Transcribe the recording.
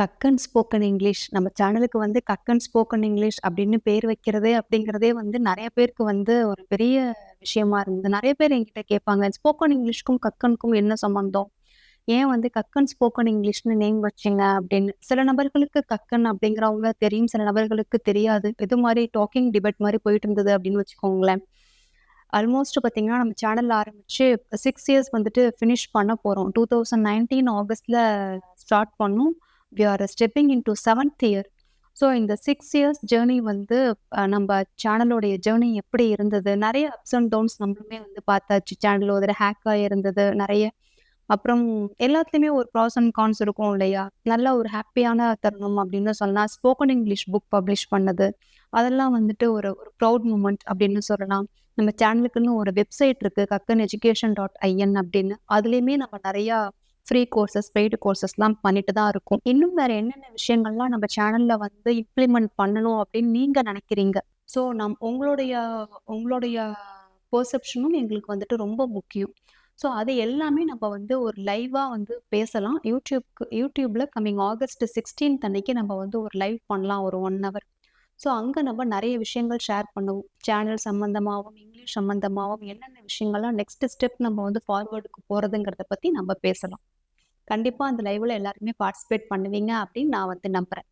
Kakkan spoken English நம்ம சேனலுக்கு வந்து கக்கன் ஸ்போக்கன் இங்கிலீஷ் அப்படின்னு பேர் வைக்கிறதே அப்படிங்கிறதே வந்து நிறைய பேருக்கு வந்து ஒரு பெரிய விஷயமா இருந்தது. நிறைய பேர் என்கிட்ட கேட்பாங்க, ஸ்போக்கன் இங்கிலீஷ்க்கும் கக்கனுக்கும் என்ன சம்மந்தம்? ஏன் வந்து கக்கன் ஸ்போக்கன் இங்கிலீஷ்னு நேம் வச்சீங்க அப்படின்னு. சில நபர்களுக்கு கக்கன் அப்படிங்கிறவங்க தெரியும், சில நபர்களுக்கு தெரியாது. இது மாதிரி டாக்கிங் டிபேட் மாதிரி போயிட்டு இருந்தது அப்படின்னு வச்சுக்கோங்களேன். ஆல்மோஸ்ட் பார்த்தீங்கன்னா, நம்ம சேனல் ஆரம்பிச்சு 6 இயர்ஸ் வந்துட்டு ஃபினிஷ் பண்ண போறோம். 2019 ஆகஸ்ட்ல ஸ்டார்ட் பண்ணோம். வி ஆர் ஸ்டெப்பிங் இன்டூ 7த் இயர். ஸோ இந்த 6 இயர்ஸ் ஜேர்னி வந்து நம்ப சேனலோடைய ஜேர்னி எப்படி இருந்தது? நெறைய அப்ஸ் அண்ட் டவுன்ஸ் நம்மளுமே வந்து பார்த்தாச்சு. சேனல் ஒரு தடவ ஹேக் ஆயிருந்தது நெறைய. அப்புறம் எல்லாத்துலயுமே ஒரு ப்ராஸ் அண்ட் கான்ஸ் இருக்கும் இல்லையா? நல்ல ஒரு ஹேப்பியான தருணம் அப்படின்னு சொல்லலாம். ஸ்போக்கன் இங்கிலீஷ் புக் பப்ளிஷ் பண்ணது. அதெல்லாம் வந்துட்டு ஒரு ஒரு ப்ரவுட் மூமெண்ட் அப்படின்னு சொல்லலாம். நம்ம சேனலுக்குன்னு ஒரு வெப்சைட் இருக்கு. கக்கன் எஜுகேஷன் டாட் ஐஎன் அப்படின்னு. அதுலயுமே நம்ம நெறையா ஃப்ரீ கோர்சஸ், பெய்டு கோர்சஸ்லாம் பண்ணிட்டு தான் இருக்கோம். இன்னும் வேற என்னென்ன விஷயங்கள்லாம் நம்ம சேனல்ல வந்து இம்ப்ளிமெண்ட் பண்ணணும் அப்படின்னு நீங்க நினைக்கிறீங்க? ஸோ உங்களுடைய உங்களுடைய பெர்செப்ஷனும் எங்களுக்கு வந்துட்டு ரொம்ப முக்கியம். ஸோ அது எல்லாமே நம்ம வந்து ஒரு லைவா வந்து பேசலாம். யூடியூப்ல கம்மிங் ஆகஸ்ட் 16த் அன்னைக்கு நம்ம வந்து ஒரு லைவ் பண்ணலாம் ஒரு 1 ஹவர். ஸோ அங்க நம்ம நெறைய விஷயங்கள் ஷேர் பண்ணுவோம். சேனல் சம்மந்தமாவும், இங்கிலீஷ் சம்மந்தமாவும் என்னென்ன விஷயங்கள்லாம் நெக்ஸ்ட் ஸ்டெப் நம்ம வந்து ஃபார்வர்டுக்கு போறதுங்கிறத பத்தி நம்ம பேசலாம். கண்டிப்பா அந்த லைவ்ல எல்லாருமே பார்ட்டிசிபேட் பண்ணுவீங்க அப்படின்னு நான் வந்து நம்புறேன்.